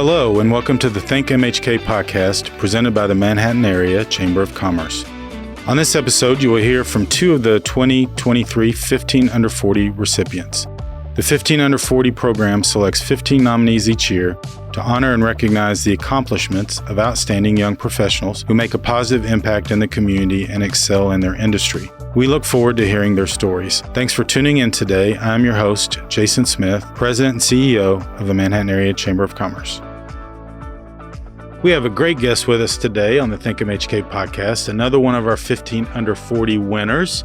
Hello, and welcome to the ThinkMHK Podcast, presented by the Manhattan Area Chamber of Commerce. On this episode, you will hear from two of the 2023 15 Under 40 recipients. The 15 Under 40 program selects 15 nominees each year to honor and recognize the accomplishments of outstanding young professionals who make a positive impact in the community and excel in their industry. We look forward to hearing their stories. Thanks for tuning in today. I'm your host, Jason Smith, President and CEO of the Manhattan Area Chamber of Commerce. We have a great guest with us today on the ThinkMHK Podcast, another one of our 15 Under 40 winners,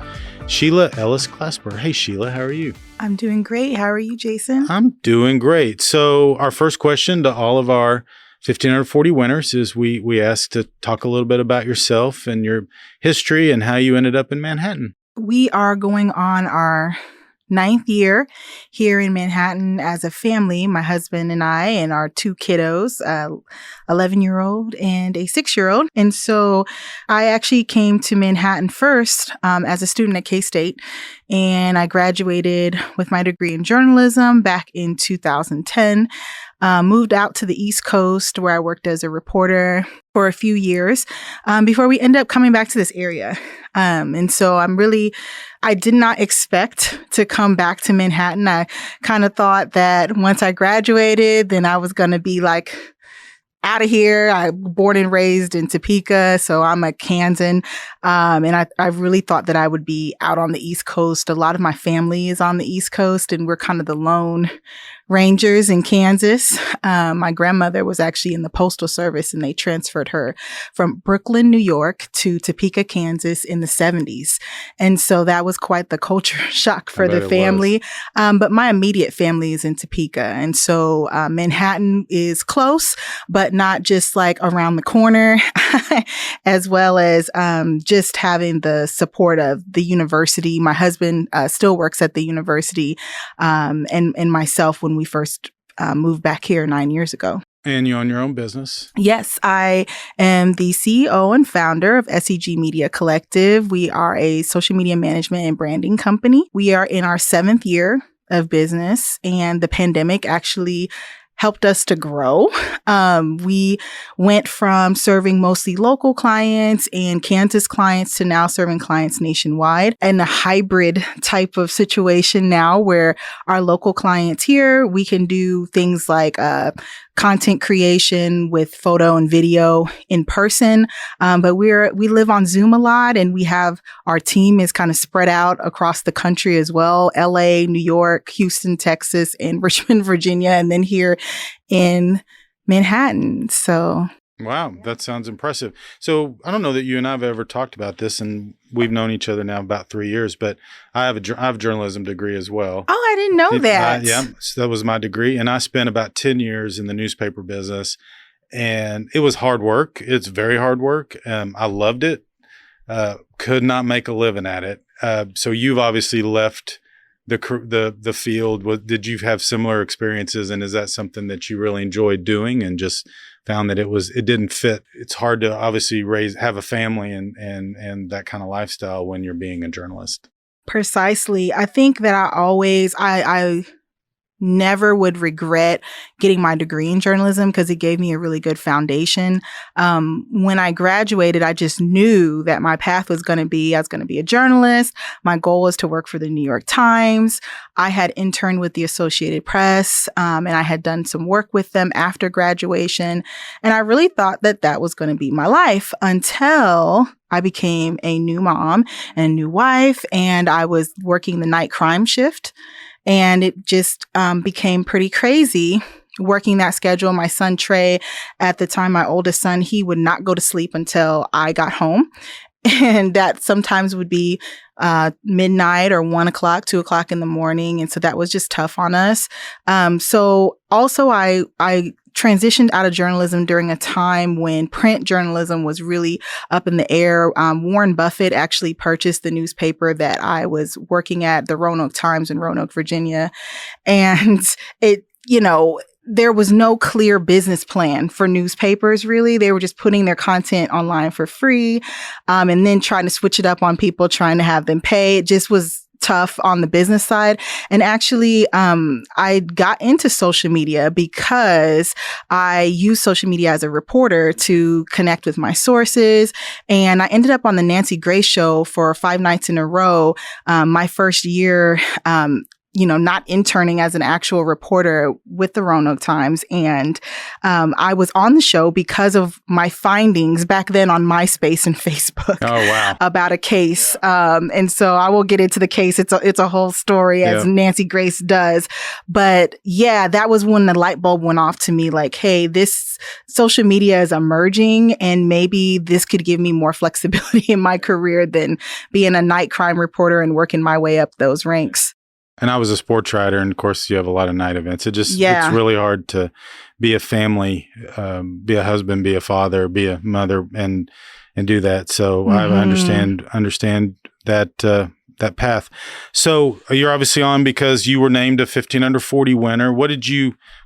Sheila Ellis-Glasper. Hey, Sheila, how are you? I'm doing great. How are you, Jason? I'm doing great. So our first question to all of our 15 Under 40 winners is we ask to talk a little bit about yourself and your history and how you ended up in Manhattan. We are going on our 9th year here in Manhattan as a family, my husband and I and our two kiddos, 11-year-old and a 6-year-old. And so I actually came to Manhattan first as a student at K-State, and I graduated with my degree in journalism back in 2010. Moved out to the East Coast where I worked as a reporter for a few years before we ended up coming back to this area. And so I did not expect to come back to Manhattan. I kind of thought that once I graduated, then I was going to be like out of here. I born and raised in Topeka, so I'm a Kansan. And I really thought that I would be out on the East Coast. A lot of my family is on the East Coast, and we're kind of the lone rangers in Kansas. My grandmother was actually in the Postal Service, and they transferred her from Brooklyn, New York to Topeka, Kansas in the 70s. And so that was quite the culture shock for the family. But my immediate family is in Topeka. And so Manhattan is close, but not just like around the corner, as well as just having the support of the university. My husband still works at the university, and myself when we first moved back here 9 years ago. And you own your own business? Yes, I am the CEO and founder of SEG Media Collective. We are a social media management and branding company. We are in our 7th year of business, and the pandemic actually helped us to grow. We went from serving mostly local clients and Kansas clients to now serving clients nationwide, and a hybrid type of situation now where our local clients here, we can do things like content creation with photo and video in person. But we live on Zoom a lot, and we have our team is kind of spread out across the country as well. LA, New York, Houston, Texas, and Richmond, Virginia, and then here in Manhattan. So. Wow, that sounds impressive. So I don't know that you and I have ever talked about this, and we've known each other now about 3 years, but I have a journalism degree as well. Oh, I didn't know that. Yeah, so that was my degree. And I spent about 10 years in the newspaper business, and it was hard work. It's very hard work. I loved it. Could not make a living at it. So you've obviously left the field. Did you have similar experiences? And is that something that you really enjoyed doing and just found that it didn't fit? It's hard to obviously have a family and that kind of lifestyle when you're being a journalist. Precisely. I think that I never would regret getting my degree in journalism because it gave me a really good foundation. When I graduated, I just knew that my path was going to be, I was going to be a journalist. My goal was to work for the New York Times. I had interned with the Associated Press, and I had done some work with them after graduation. And I really thought that that was going to be my life until I became a new mom and a new wife, and I was working the night crime shift. And it just became pretty crazy working that schedule. My son, Trey, at the time, my oldest son, he would not go to sleep until I got home. And that sometimes would be midnight or 1 o'clock, 2 o'clock in the morning. And so that was just tough on us. So also I transitioned out of journalism during a time when print journalism was really up in the air. Warren Buffett actually purchased the newspaper that I was working at, the Roanoke Times in Roanoke, Virginia. And there was no clear business plan for newspapers, really. They were just putting their content online for free, and then trying to switch it up on people, trying to have them pay. It just was tough on the business side. And actually, I got into social media because I use social media as a reporter to connect with my sources. And I ended up on the Nancy Grace show for 5 nights in a row. My first year, not interning as an actual reporter with the Roanoke Times. And I was on the show because of my findings back then on MySpace and Facebook. Oh, wow. About a case. And so I will get into the case. It's a whole story, as Nancy Grace does. But yeah, that was when the light bulb went off to me, like, hey, this social media is emerging and maybe this could give me more flexibility in my career than being a night crime reporter and working my way up those ranks. And I was a sports writer, and of course, you have a lot of night events. It's really hard to be a family, be a husband, be a father, be a mother, and do that. So I understand that path. So you're obviously on because you were named a 15 under 40 winner. What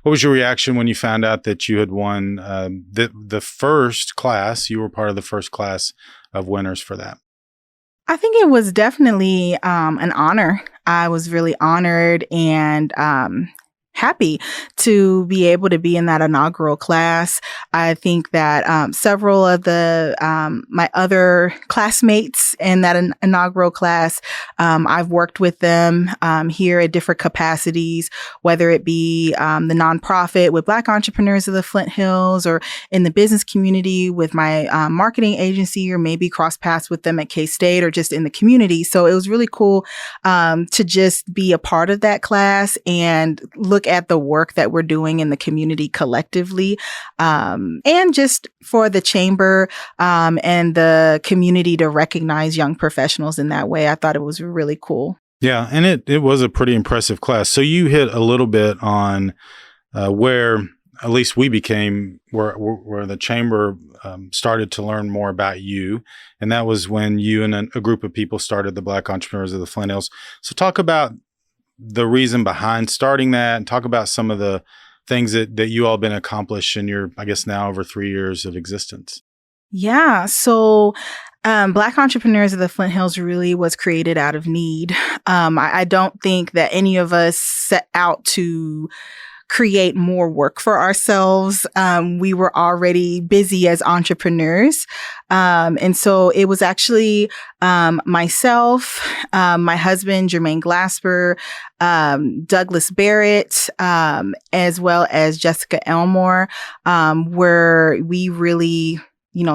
was your reaction when you found out that you had won the first class? You were part of the first class of winners for that. I think it was definitely an honor. I was really honored and happy to be able to be in that inaugural class. I think that several of my other classmates in that inaugural class, I've worked with them here at different capacities, whether it be the nonprofit with Black entrepreneurs of the Flint Hills, or in the business community with my marketing agency, or maybe cross paths with them at K-State, or just in the community. So it was really cool to just be a part of that class and look at the work that we're doing in the community collectively, and just for the chamber and the community to recognize young professionals in that way. I thought it was really cool. Yeah, and it was a pretty impressive class. So you hit a little bit on where at least we became, where the chamber started to learn more about you. And that was when you and a group of people started the Black Entrepreneurs of the Flint Hills. So talk about the reason behind starting that, and talk about some of the things that you all been accomplished in your, I guess now over 3 years of existence. Yeah. So Black Entrepreneurs of the Flint Hills really was created out of need. I don't think that any of us set out to create more work for ourselves. We were already busy as entrepreneurs. And so it was actually myself, my husband, Jermaine Glasper, Douglas Barrett, as well as Jessica Elmore, where we really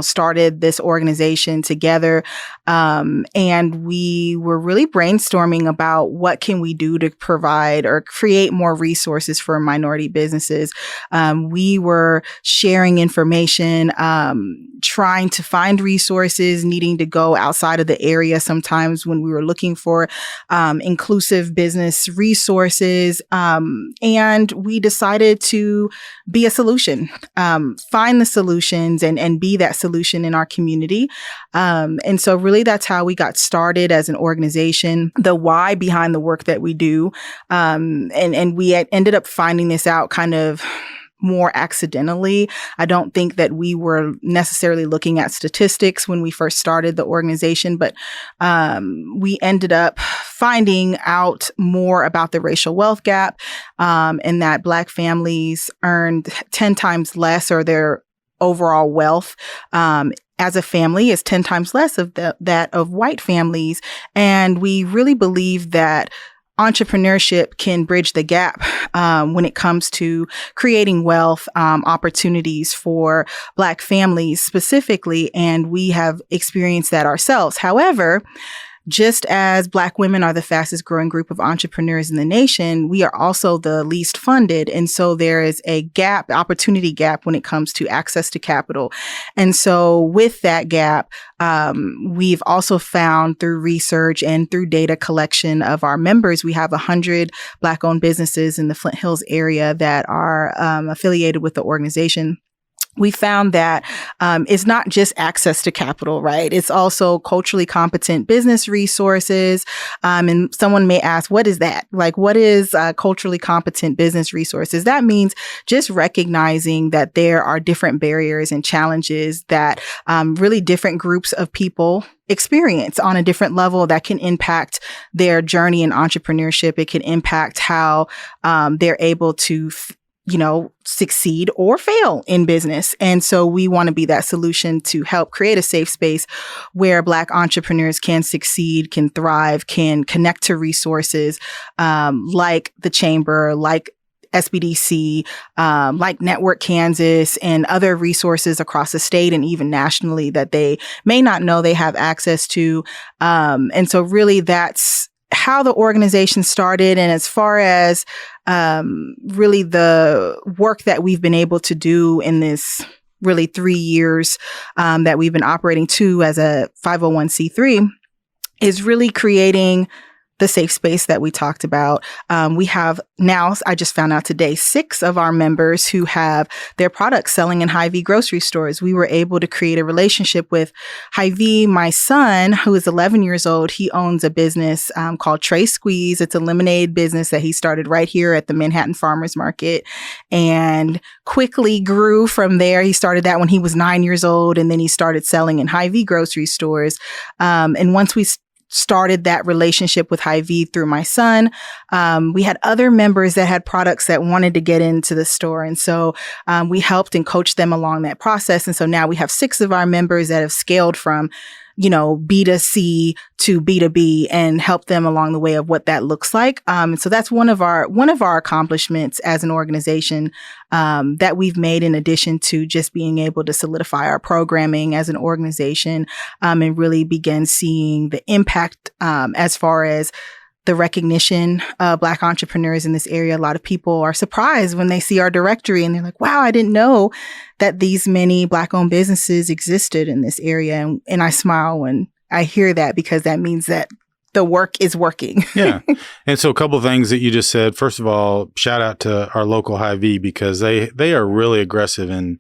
started this organization together. And we were really brainstorming about what can we do to provide or create more resources for minority businesses. We were sharing information, trying to find resources, needing to go outside of the area sometimes when we were looking for inclusive business resources. And we decided to be a solution, find the solutions and be that solution in our community. And so really that's how we got started as an organization, the why behind the work that we do. And we ended up finding this out kind of more accidentally. I don't think that we were necessarily looking at statistics when we first started the organization, but we ended up finding out more about the racial wealth gap, and that Black families earned 10 times less, or their overall wealth as a family is 10 times less of that of white families. And we really believe that entrepreneurship can bridge the gap when it comes to creating wealth, opportunities for Black families specifically. And we have experienced that ourselves. However, just as Black women are the fastest growing group of entrepreneurs in the nation, we are also the least funded. And so there is a gap, opportunity gap when it comes to access to capital. And so with that gap, we've also found through research and through data collection of our members, we have 100 Black-owned businesses in the Flint Hills area that are affiliated with the organization. we found that it's not just access to capital, right? It's also culturally competent business resources. And someone may ask, what is that? Like, what is culturally competent business resources? That means just recognizing that there are different barriers and challenges that really different groups of people experience on a different level that can impact their journey in entrepreneurship. It can impact how they're able to succeed or fail in business. And so we want to be that solution to help create a safe space where Black entrepreneurs can succeed, can thrive, can connect to resources like the Chamber, like SBDC, like Network Kansas, and other resources across the state and even nationally that they may not know they have access to. And so really that's how the organization started. And as far as really the work that we've been able to do in this really 3 years that we've been operating as a 501c3 is really creating the safe space that we talked about. We have now, I just found out today, 6 of our members who have their products selling in Hy-Vee grocery stores. We were able to create a relationship with Hy-Vee. My son, who is 11 years old, he owns a business called Trey Squeeze. It's a lemonade business that he started right here at the Manhattan Farmers Market and quickly grew from there. He started that when he was 9 years old, and then he started selling in Hy-Vee grocery stores. And once we started that relationship with Hy-Vee through my son, we had other members that had products that wanted to get into the store. And so we helped and coached them along that process. And so now we have 6 of our members that have scaled from B2C to B2B and help them along the way of what that looks like. And so that's one of our accomplishments as an organization that we've made, in addition to just being able to solidify our programming as an organization and really begin seeing the impact as far as the recognition of Black entrepreneurs in this area. A lot of people are surprised when they see our directory and they're like, wow, I didn't know that these many Black-owned businesses existed in this area. And I smile when I hear that, because that means that the work is working. Yeah. And so a couple of things that you just said. First of all, shout out to our local Hy-Vee, because they are really aggressive in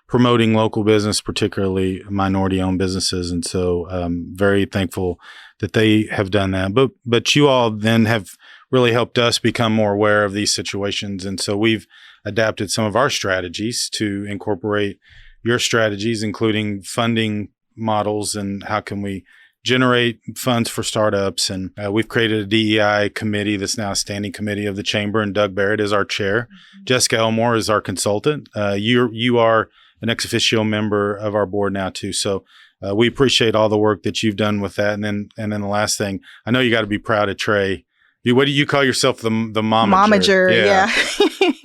promoting local business, particularly minority-owned businesses. And so very thankful that they have done that. But you all then have really helped us become more aware of these situations. And so we've adapted some of our strategies to incorporate your strategies, including funding models and how can we generate funds for startups. And we've created a DEI committee that's now a standing committee of the Chamber, and Doug Barrett is our chair. Mm-hmm. Jessica Elmore is our consultant. You are an ex officio member of our board now too. So we appreciate all the work that you've done with that. And then the last thing, I know you got to be proud of Trey. What do you call yourself? The momager. Yeah.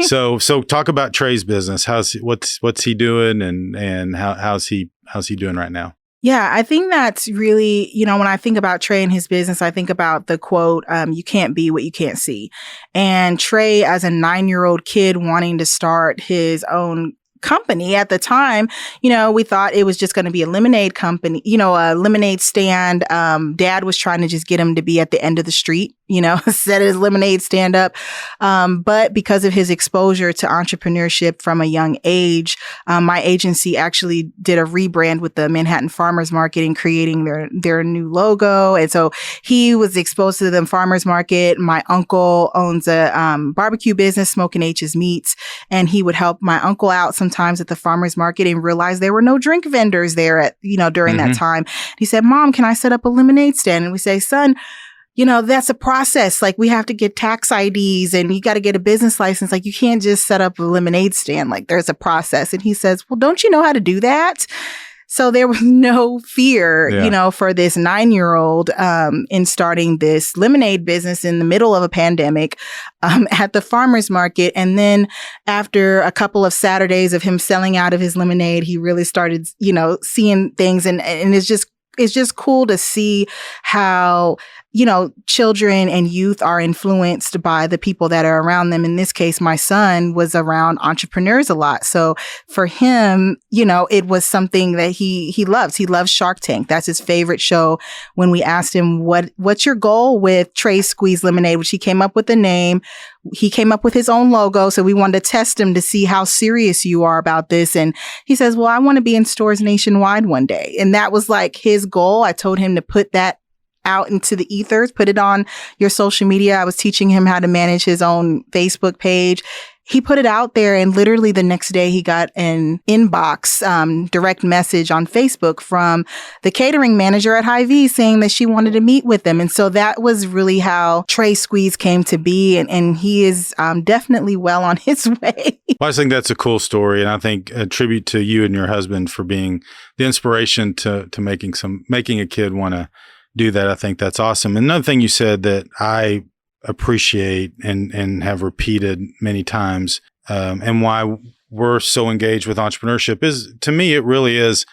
So talk about Trey's business. What's he doing, and how's he doing right now? Yeah, I think that's really, when I think about Trey and his business, I think about the quote, you can't be what you can't see. And Trey, as a 9-year-old kid wanting to start his own company at the time, we thought it was just going to be a lemonade company, a lemonade stand. Dad was trying to just get him to be at the end of the street, set his lemonade stand up. But because of his exposure to entrepreneurship from a young age, my agency actually did a rebrand with the Manhattan Farmers Market and creating their new logo. And so he was exposed to the farmers market. My uncle owns a barbecue business, Smoking H's Meats, and he would help my uncle out sometimes at the farmers market and realized there were no drink vendors there at, during that time. He said, Mom, can I set up a lemonade stand? And we say, son, that's a process. Like, we have to get tax IDs and you got to get a business license. Like, you can't just set up a lemonade stand. Like, there's a process. And he says, well, don't you know how to do that? So there was no fear, for this 9-year-old in starting this lemonade business in the middle of a pandemic at the farmer's market. And then after a couple of Saturdays of him selling out of his lemonade, he really started, seeing things. And it's just cool to see how, children and youth are influenced by the people that are around them. In this case, my son was around entrepreneurs a lot. So for him, it was something that he loves. He loves Shark Tank. That's his favorite show. When we asked him, what's your goal with Trey's Squeeze Lemonade, which he came up with the name. He came up with his own logo. So we wanted to test him to see how serious you are about this. And he says, well, I want to be in stores nationwide one day. And that was like his goal. I told him to put that out into the ethers, put it on your social media. I was teaching him how to manage his own Facebook page. He put it out there, and literally the next day he got an inbox direct message on Facebook from the catering manager at Hy-Vee saying that she wanted to meet with him. And so that was really how Trey Squeeze came to be. And he is definitely well on his way. Well, I think that's a cool story. And I think a tribute to you and your husband for being the inspiration to making a kid want to do that. I think that's awesome. Another thing you said that I appreciate and have repeated many times, and why we're so engaged with entrepreneurship is, to me, it really is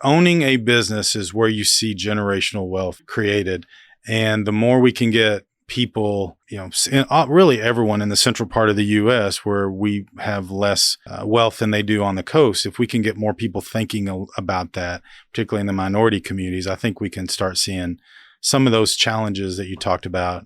owning a business is where you see generational wealth created. And the more we can get people, really everyone in the central part of the U.S. where we have less wealth than they do on the coast, if we can get more people thinking about that, particularly in the minority communities, I think we can start seeing some of those challenges that you talked about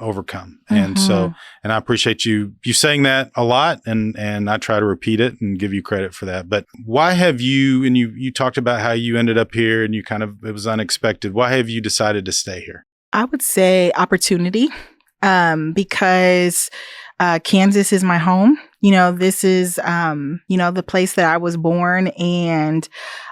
overcome. And so, and I appreciate you saying that a lot, and I try to repeat it and give you credit for that. But why have you talked about how you ended up here and it was unexpected. Why have you decided to stay here? I would say opportunity, because Kansas is my home. This is, the place that I was born. And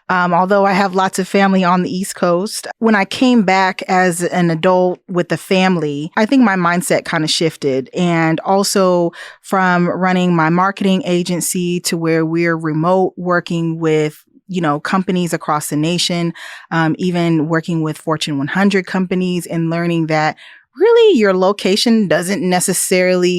although I have lots of family on the East Coast, when I came back as an adult with a family, I think my mindset kind of shifted. And also from running my marketing agency to where we're remote working with companies across the nation, even working with Fortune 100 companies, and learning that really your location doesn't necessarily,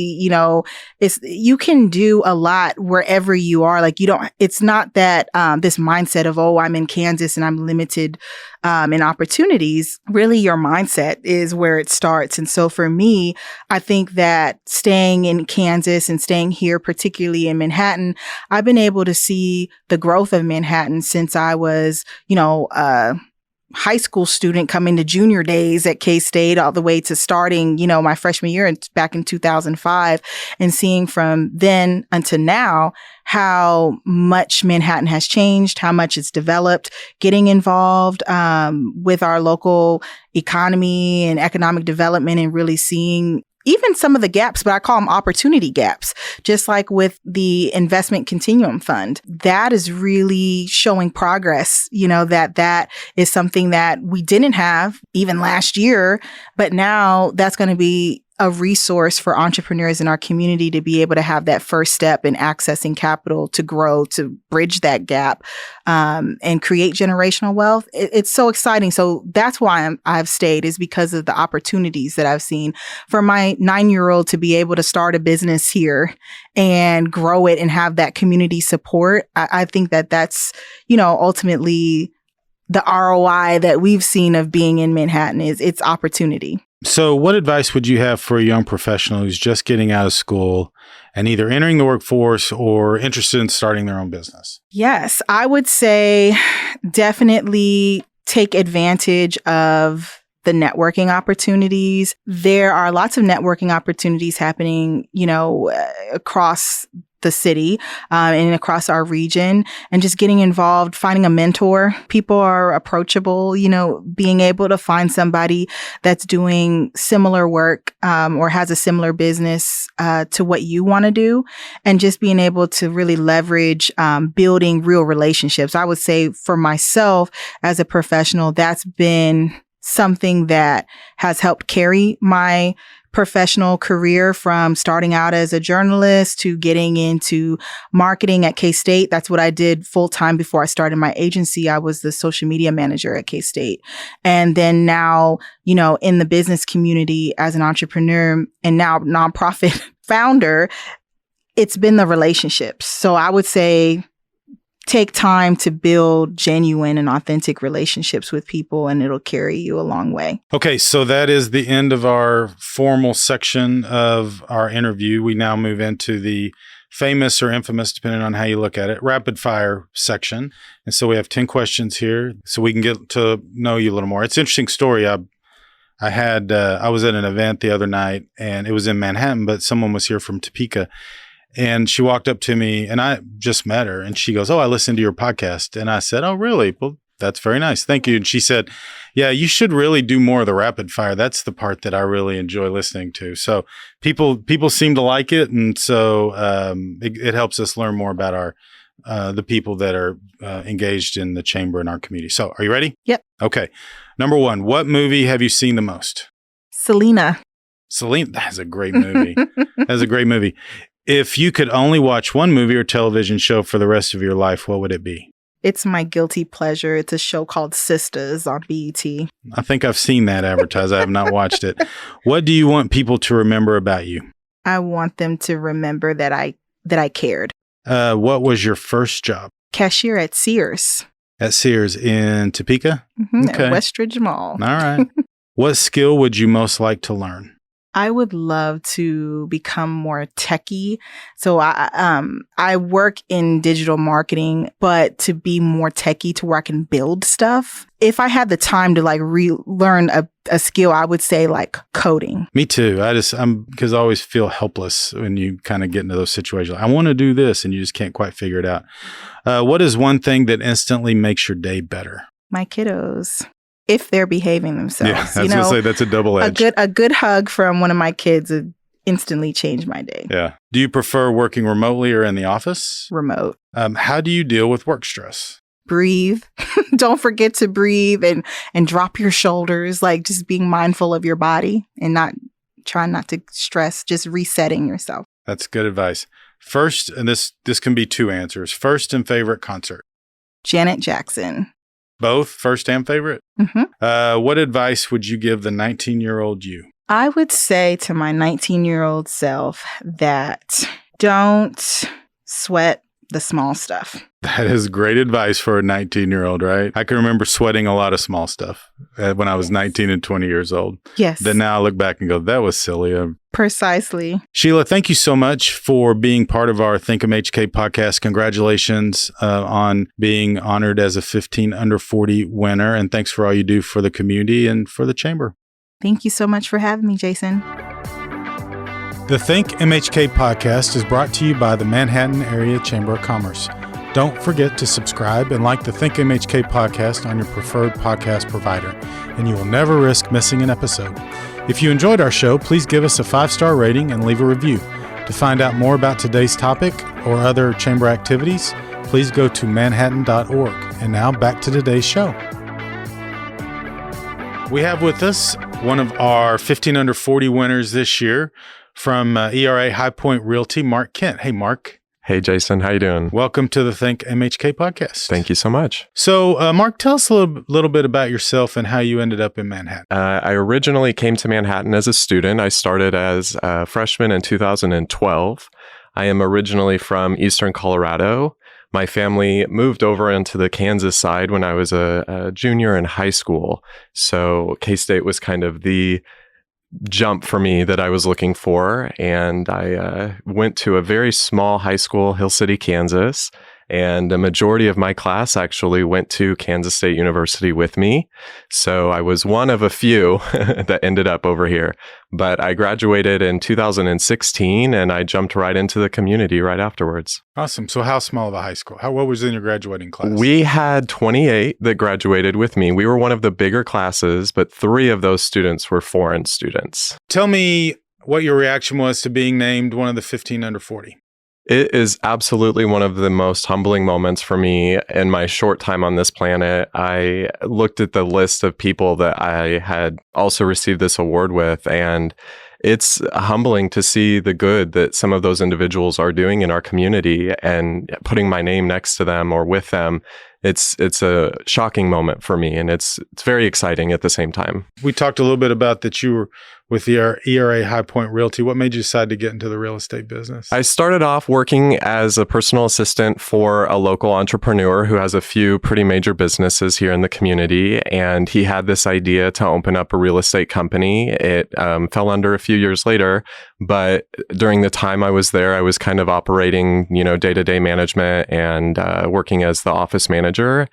you can do a lot wherever you are. Like it's not that this mindset of, oh, I'm in Kansas and I'm limited in opportunities. Really, your mindset is where it starts. And so for me, I think that staying in Kansas and staying here, particularly in Manhattan, I've been able to see the growth of Manhattan since I was, high school student coming to junior days at K-State all the way to starting, my freshman year back in 2005, and seeing from then until now how much Manhattan has changed, how much it's developed, getting involved with our local economy and economic development, and really seeing even some of the gaps, but I call them opportunity gaps, just like with the investment continuum fund. That is really showing progress, that is something that we didn't have even last year, but now that's going to be a resource for entrepreneurs in our community to be able to have that first step in accessing capital to grow, to bridge that gap, and create generational wealth. It's so exciting. So that's why I've stayed, is because of the opportunities that I've seen. For my 9-year-old to be able to start a business here and grow it and have that community support, I think that that's, ultimately the ROI that we've seen of being in Manhattan is it's opportunity. So what advice would you have for a young professional who's just getting out of school and either entering the workforce or interested in starting their own business? Yes, I would say definitely take advantage of the networking opportunities. There are lots of networking opportunities happening, across the city and across our region, and just getting involved, finding a mentor. People are approachable, being able to find somebody that's doing similar work or has a similar business to what you want to do, and just being able to really leverage building real relationships. I would say for myself as a professional, that's been something that has helped carry my professional career, from starting out as a journalist to getting into marketing at K-State. That's what I did full time before I started my agency. I was the social media manager at K-State. And then now, in the business community as an entrepreneur and now nonprofit founder, it's been the relationships. So I would say take time to build genuine and authentic relationships with people, and it'll carry you a long way. Okay, so that is the end of our formal section of our interview. We now move into the famous or infamous, depending on how you look at it, rapid fire section. And so we have 10 questions here so we can get to know you a little more. It's an interesting story. I was at an event the other night, and it was in Manhattan, but someone was here from Topeka. And she walked up to me, and I just met her, and she goes, "Oh, I listened to your podcast." And I said, "Oh, really? Well, that's very nice. Thank you." And she said, "Yeah, you should really do more of the rapid fire. That's the part that I really enjoy listening to." So people seem to like it. And so it helps us learn more about the people that are engaged in the chamber in our community. So are you ready? Yep. Okay. Number 1, what movie have you seen the most? Selena. That's a great movie. That's a great movie. If you could only watch one movie or television show for the rest of your life, what would it be? It's my guilty pleasure. It's a show called Sisters on BET. I think I've seen that advertised. I have not watched it. What do you want people to remember about you? I want them to remember that I cared. What was your first job? Cashier at Sears. At Sears in Topeka? At Westridge Mall. All right. What skill would you most like to learn? I would love to become more techie. So I work in digital marketing, but to be more techie to where I can build stuff. If I had the time to relearn a skill, I would say like coding. Me too. Because I always feel helpless when you kind of get into those situations. I want to do this and you just can't quite figure it out. What is one thing that instantly makes your day better? My kiddos. If they're behaving themselves. Yeah, I was going to say that's a double edge. A good hug from one of my kids would instantly change my day. Yeah. Do you prefer working remotely or in the office? Remote. How do you deal with work stress? Breathe. Don't forget to breathe and drop your shoulders, like just being mindful of your body and trying not to stress, just resetting yourself. That's good advice. First, and this can be 2 answers. First and favorite concert? Janet Jackson. Both first and favorite? Mm-hmm. What advice would you give the 19-year-old you? I would say to my 19-year-old self that don't sweat the small stuff. That is great advice for a 19-year-old, right? I can remember sweating a lot of small stuff when I was 19 and 20 years old. Yes. Then now I look back and go, that was silly. Precisely. Sheila, thank you so much for being part of our ThinkMHK podcast. Congratulations on being honored as a 15 under 40 winner. And thanks for all you do for the community and for the chamber. Thank you so much for having me, Jason. The ThinkMHK podcast is brought to you by the Manhattan Area Chamber of Commerce. Don't forget to subscribe and like the ThinkMHK podcast on your preferred podcast provider, and you will never risk missing an episode. If you enjoyed our show, please give us a 5-star rating and leave a review. To find out more about today's topic or other chamber activities, please go to manhattan.org. And now back to today's show. We have with us one of our 15 under 40 winners this year from ERA High Pointe Realty, Marc Kent. Hey, Marc. Hey, Jason. How you doing? Welcome to the ThinkMHK podcast. Thank you so much. So, Marc, tell us a little bit about yourself and how you ended up in Manhattan. I originally came to Manhattan as a student. I started as a freshman in 2012. I am originally from Eastern Colorado. My family moved over into the Kansas side when I was a junior in high school. So K-State was kind of the jump for me that I was looking for. And I went to a very small high school, Hill City, Kansas. And the majority of my class actually went to Kansas State University with me. So I was one of a few that ended up over here. But I graduated in 2016 and I jumped right into the community right afterwards. Awesome. So how small of a high school? What was in your graduating class? We had 28 that graduated with me. We were one of the bigger classes, but 3 of those students were foreign students. Tell me what your reaction was to being named one of the 15 under 40. It is absolutely one of the most humbling moments for me in my short time on this planet. I looked at the list of people that I had also received this award with, and it's humbling to see the good that some of those individuals are doing in our community, and putting my name next to them or with them it's a shocking moment for me, and it's very exciting at the same time. We talked a little bit about that you were with the ERA High Pointe Realty. What made you decide to get into the real estate business? I started off working as a personal assistant for a local entrepreneur who has a few pretty major businesses here in the community. And he had this idea to open up a real estate company. It fell under a few years later. But during the time I was there, I was kind of operating, day-to-day management and working as the office manager.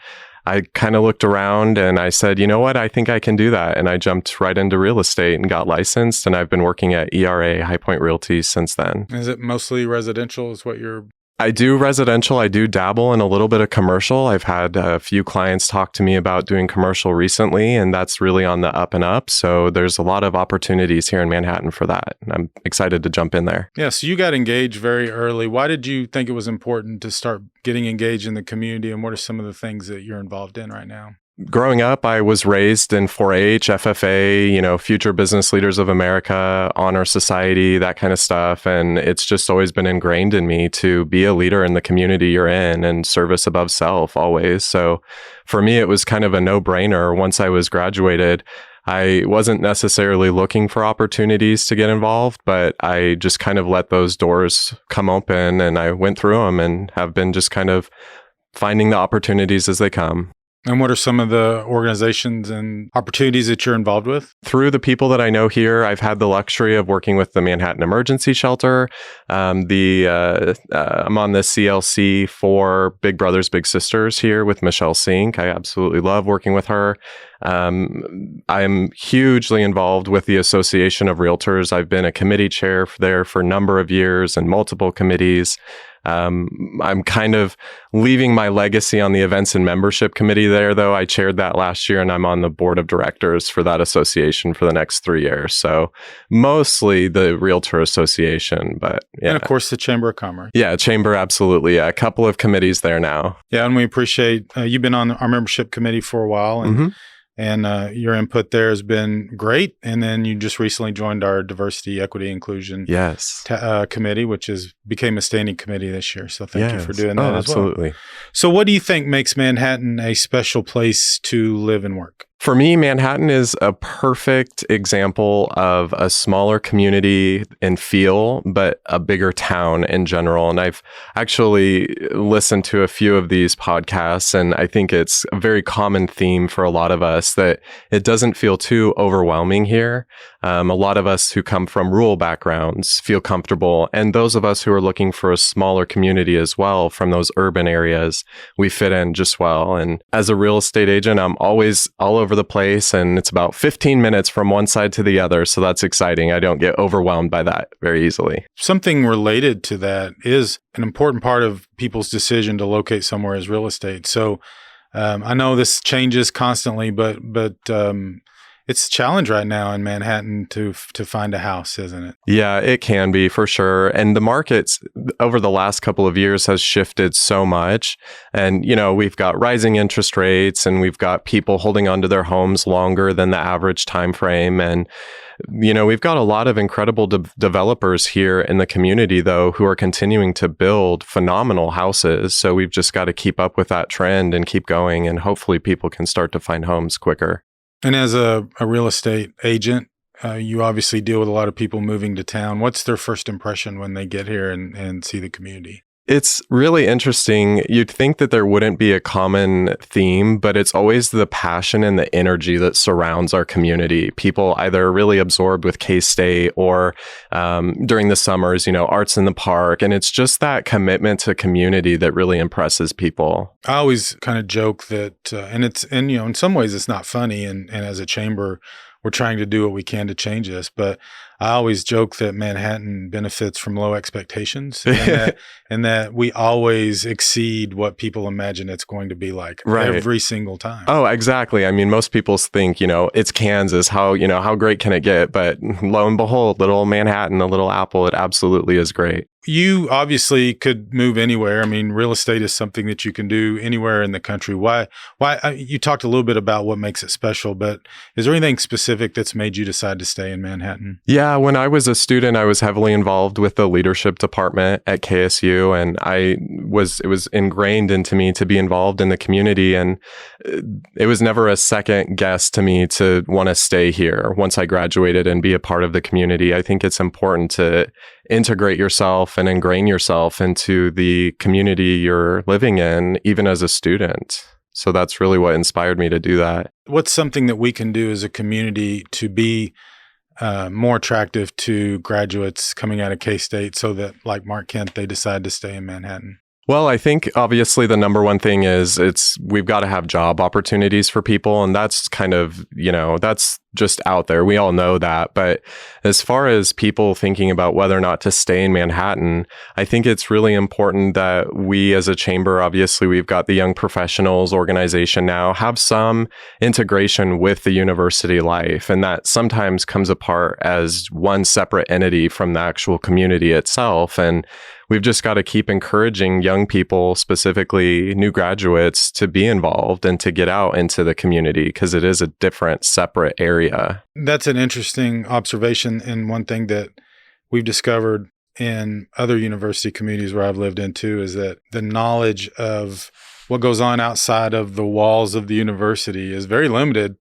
I kind of looked around and I said, you know what, I think I can do that. And I jumped right into real estate and got licensed. And I've been working at ERA High Pointe Realty since then. Is it mostly residential is what you're... I do residential. I do dabble in a little bit of commercial. I've had a few clients talk to me about doing commercial recently, and that's really on the up and up. So there's a lot of opportunities here in Manhattan for that. And I'm excited to jump in there. Yeah. So you got engaged very early. Why did you think it was important to start getting engaged in the community? And what are some of the things that you're involved in right now? Growing up, I was raised in 4-H, FFA, Future Business Leaders of America, Honor Society, that kind of stuff. And it's just always been ingrained in me to be a leader in the community you're in and service above self always. So for me, it was kind of a no-brainer. Once I was graduated, I wasn't necessarily looking for opportunities to get involved, but I just kind of let those doors come open and I went through them and have been just kind of finding the opportunities as they come. And what are some of the organizations and opportunities that you're involved with? Through the people that I know here, I've had the luxury of working with the Manhattan Emergency Shelter. I'm on the CLC for Big Brothers Big Sisters here with Michelle Sink. I absolutely love working with her. I'm hugely involved with the Association of Realtors. I've been a committee chair there for a number of years and multiple committees. I'm kind of leaving my legacy on the events and membership committee there, though. I chaired that last year and I'm on the board of directors for that association for the next 3 years. So mostly the Realtor Association, but yeah. And of course, the Chamber of Commerce. Yeah, Chamber, absolutely. Yeah, a couple of committees there now. Yeah, and we appreciate you've been on our membership committee for a while. And And your input there has been great. And then you just recently joined our Diversity, Equity, Inclusion committee, which became a standing committee this year. So thank you for doing that as well. Absolutely. So what do you think makes Manhattan a special place to live and work? For me, Manhattan is a perfect example of a smaller community in feel, but a bigger town in general. And I've actually listened to a few of these podcasts, and I think it's a very common theme for a lot of us that it doesn't feel too overwhelming here. A lot of us who come from rural backgrounds feel comfortable, and those of us who are looking for a smaller community as well from those urban areas, we fit in just well. And as a real estate agent, I'm always all over the place, and it's about 15 minutes from one side to the other. So that's exciting. I don't get overwhelmed by that very easily. Something related to that is an important part of people's decision to locate somewhere is real estate. So I know this changes constantly, but it's a challenge right now in Manhattan to find a house, isn't it? Yeah, it can be for sure. And the markets over the last couple of years has shifted so much. And, we've got rising interest rates and we've got people holding onto their homes longer than the average time frame. And, we've got a lot of incredible developers here in the community, though, who are continuing to build phenomenal houses. So we've just got to keep up with that trend and keep going. And hopefully people can start to find homes quicker. And as a real estate agent, you obviously deal with a lot of people moving to town. What's their first impression when they get here and see the community? It's really interesting. You'd think that there wouldn't be a common theme, but it's always the passion and the energy that surrounds our community. People either really absorbed with K-State or during the summers, arts in the park. And it's just that commitment to community that really impresses people. I always kind of joke that, in some ways it's not funny. And as a chamber, we're trying to do what we can to change this. But I always joke that Manhattan benefits from low expectations and that we always exceed what people imagine it's going to be like every single time. Oh, exactly. I mean, most people think, it's Kansas. How great can it get? But lo and behold, little Manhattan, a little apple, it absolutely is great. you obviously could move anywhere. I mean, real estate is something that you can do anywhere in the country. Why, you talked a little bit about what makes it special, but is there anything specific that's made you decide to stay in Manhattan? Yeah, when I was a student, I was heavily involved with the leadership department at KSU, and it was ingrained into me to be involved in the community. And it was never a second guess to me to want to stay here once I graduated and be a part of the community. I think it's important to integrate yourself and ingrain yourself into the community you're living in, even as a student. So that's really what inspired me to do that. What's something that we can do as a community to be more attractive to graduates coming out of K-State so that, like Marc Kent, they decide to stay in Manhattan? Well, I think obviously the number one thing is we've got to have job opportunities for people. And that's kind of, that's just out there. We all know that. But as far as people thinking about whether or not to stay in Manhattan, I think it's really important that we as a chamber, obviously we've got the Young Professionals organization now, have some integration with the university life. And that sometimes comes apart as one separate entity from the actual community itself. And we've just got to keep encouraging young people, specifically new graduates, to be involved and to get out into the community because it is a different, separate area. That's an interesting observation. And one thing that we've discovered in other university communities where I've lived in too is that the knowledge of what goes on outside of the walls of the university is very limited.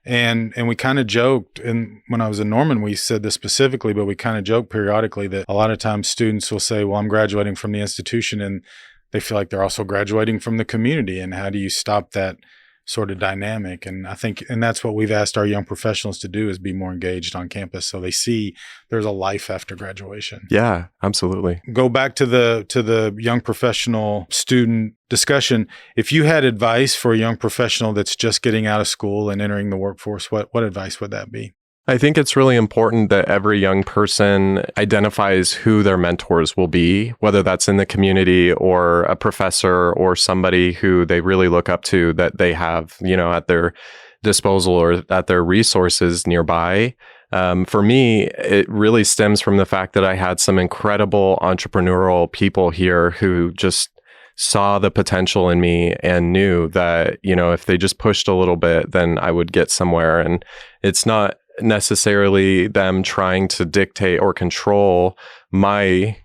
And we kind of joked, and when I was in Norman, we said this specifically, but we kind of joke periodically that a lot of times students will say, well, I'm graduating from the institution, and they feel like they're also graduating from the community. And how do you stop that sort of dynamic? And I think, and that's what we've asked our young professionals to do, is be more engaged on campus so they see there's a life after graduation. Yeah, absolutely. Go back to the young professional student discussion. If you had advice for a young professional that's just getting out of school and entering the workforce, what advice would that be? I think it's really important that every young person identifies who their mentors will be, whether that's in the community or a professor or somebody who they really look up to that they have, at their disposal or at their resources nearby. For me, it really stems from the fact that I had some incredible entrepreneurial people here who just saw the potential in me and knew that, if they just pushed a little bit, then I would get somewhere. And it's not necessarily them trying to dictate or control my,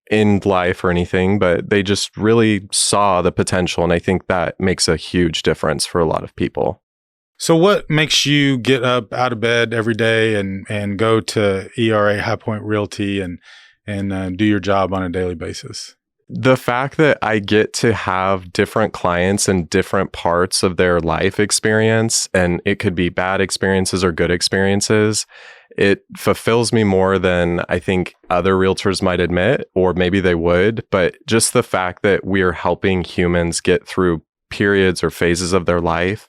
end life or anything, but they just really saw the potential. And I think that makes a huge difference for a lot of people. So what makes you get up out of bed every day and go to ERA High Pointe Realty and do your job on a daily basis? The fact that I get to have different clients in different parts of their life experience, and it could be bad experiences or good experiences, it fulfills me more than I think other realtors might admit, or maybe they would. But just the fact that we are helping humans get through periods or phases of their life,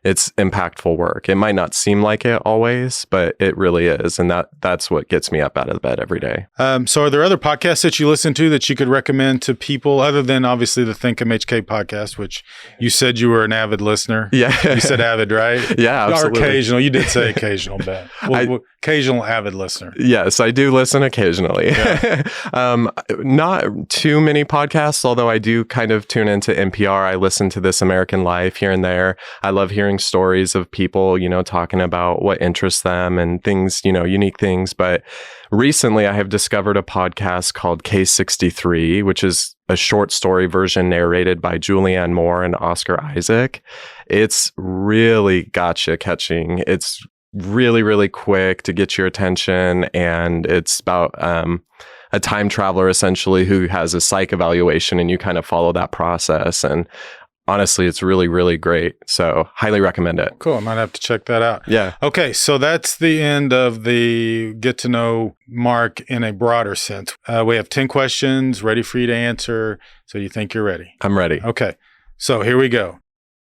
it's impactful work. It might not seem like it always, but it really is. And that's what gets me up out of bed every day. So are there other podcasts that you listen to that you could recommend to people other than obviously the ThinkMHK podcast, which you said you were an avid listener? Yeah. You said avid, right? Yeah, absolutely. Or occasional. You did say occasional, Ben. Occasional avid listener. Yes, I do listen occasionally. Yeah. Not too many podcasts, although I do kind of tune into NPR. I listen to This American Life here and there. I love hearing stories of people, talking about what interests them and things, unique things. But recently I have discovered a podcast called Case 63, which is a short story version narrated by Julianne Moore and Oscar Isaac. It's really gotcha catching. It's really, really quick to get your attention. And it's about a time traveler essentially who has a psych evaluation, and you kind of follow that process. And honestly, it's really, really great. So highly recommend it. Cool. I might have to check that out. Yeah. Okay. So that's the end of the get to know Marc in a broader sense. We have 10 questions ready for you to answer. So you think you're ready? I'm ready. Okay. So here we go.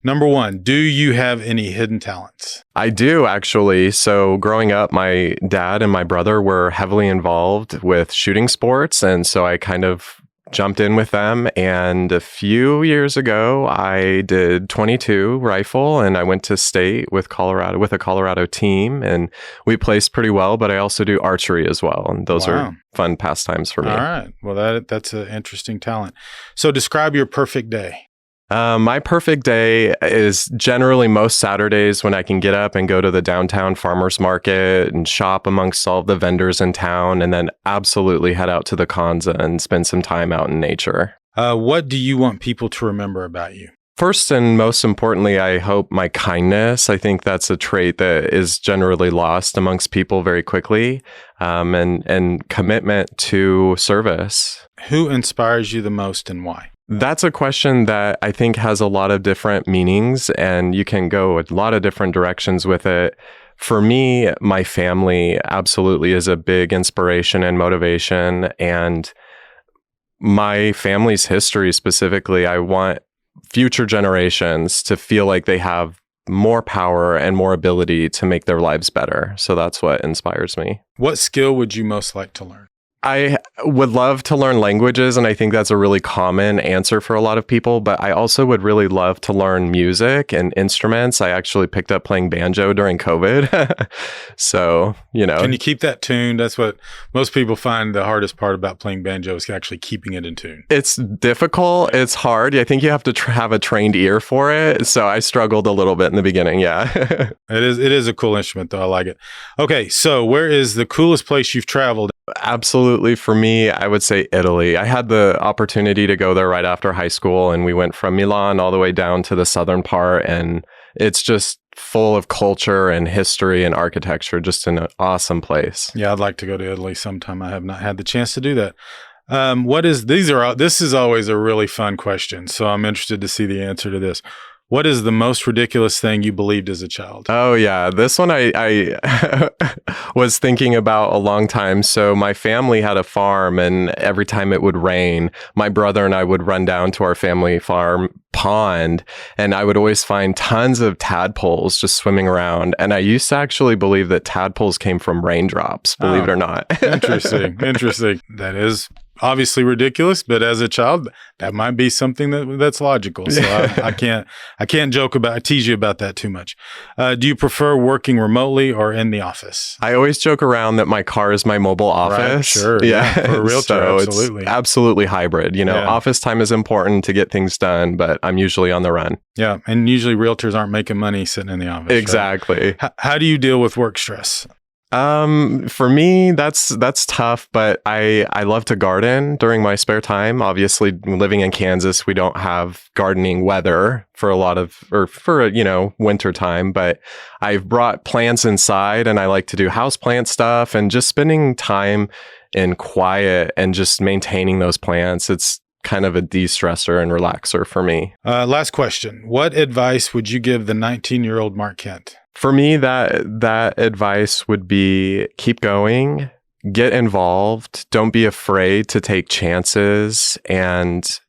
Number 1, do you have any hidden talents? I do, actually. So growing up, my dad and my brother were heavily involved with shooting sports. And so I kind of jumped in with them. And a few years ago, I did 22 rifle and I went to state with a Colorado team, and we placed pretty well, but I also do archery as well. And those are fun pastimes for me. All right. Well, that's an interesting talent. So describe your perfect day. My perfect day is generally most Saturdays when I can get up and go to the downtown farmers market and shop amongst all of the vendors in town, and then absolutely head out to the Kanza and spend some time out in nature. What do you want people to remember about you? First and most importantly, I hope my kindness. I think that's a trait that is generally lost amongst people very quickly, and commitment to service. Who inspires you the most and why? That's a question that I think has a lot of different meanings, and you can go a lot of different directions with it. For me, my family absolutely is a big inspiration and motivation, and my family's history specifically, I want future generations to feel like they have more power and more ability to make their lives better. So that's what inspires me. What skill would you most like to learn? I would love to learn languages, and I think that's a really common answer for a lot of people, but I also would really love to learn music and instruments. I actually picked up playing banjo during COVID. So, Can you keep that tuned? That's what most people find the hardest part about playing banjo is actually keeping it in tune. It's difficult. It's hard. I think you have to have a trained ear for it. So I struggled a little bit in the beginning. Yeah. It is a cool instrument, though. I like it. Okay. So where is the coolest place you've traveled? Absolutely. For me, I would say Italy. I had the opportunity to go there right after high school, and we went from Milan all the way down to the southern part, and it's just full of culture and history and architecture, just an awesome place. Yeah, I'd like to go to Italy sometime. I have not had the chance to do that. This is always a really fun question, so I'm interested to see the answer to this. What is the most ridiculous thing you believed as a child? Oh, yeah. This one I was thinking about a long time. So my family had a farm, and every time it would rain, my brother and I would run down to our family farm pond, and I would always find tons of tadpoles just swimming around. And I used to actually believe that tadpoles came from raindrops, believe it or not. Interesting. That is obviously ridiculous, but as a child, that might be something that's logical. So I can't tease you about that too much. Do you prefer working remotely or in the office? I always joke around that my car is my mobile office. Right, sure. Yeah. For a realtor, so absolutely. It's absolutely hybrid. Office time is important to get things done, but I'm usually on the run. Yeah. And usually realtors aren't making money sitting in the office. Exactly. Right? How do you deal with work stress? For me, that's tough, but I love to garden during my spare time. Obviously, living in Kansas, we don't have gardening weather for winter time, but I've brought plants inside, and I like to do houseplant stuff and just spending time in quiet and just maintaining those plants. It's kind of a de-stressor and relaxer for me. Last question. What advice would you give the 19-year-old Marc Kent? For me, that advice would be keep going, get involved, don't be afraid to take chances, and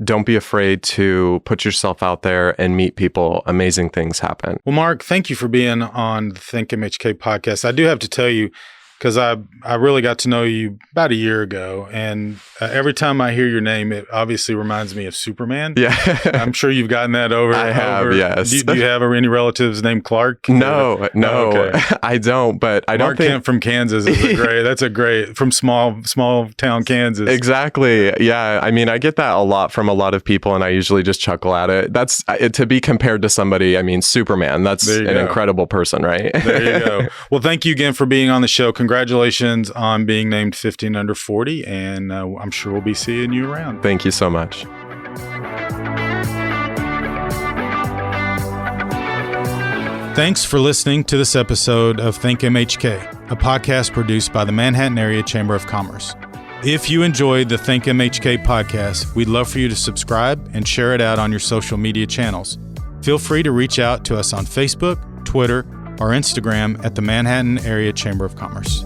don't be afraid to put yourself out there and meet people. Amazing things happen. Well, Marc, thank you for being on the ThinkMHK podcast. I do have to tell you, because I really got to know you about a year ago, and every time I hear your name, it obviously reminds me of Superman. Yeah. I'm sure you've gotten that over. I have, yes. Do you have any relatives named Clark? No, okay. I don't, but I don't think... Marc Kent from Kansas is from small town Kansas. Exactly. Yeah. I mean, I get that a lot from a lot of people, and I usually just chuckle at it. That's to be compared to somebody, Superman, that's an incredible person, right? There you go. Well, thank you again for being on the show. Congratulations on being named 15 under 40, and I'm sure we'll be seeing you around. Thank you so much. Thanks for listening to this episode of ThinkMHK, a podcast produced by the Manhattan Area Chamber of Commerce. If you enjoyed the ThinkMHK podcast, we'd love for you to subscribe and share it out on your social media channels. Feel free to reach out to us on Facebook, Twitter, or Instagram at the Manhattan Area Chamber of Commerce.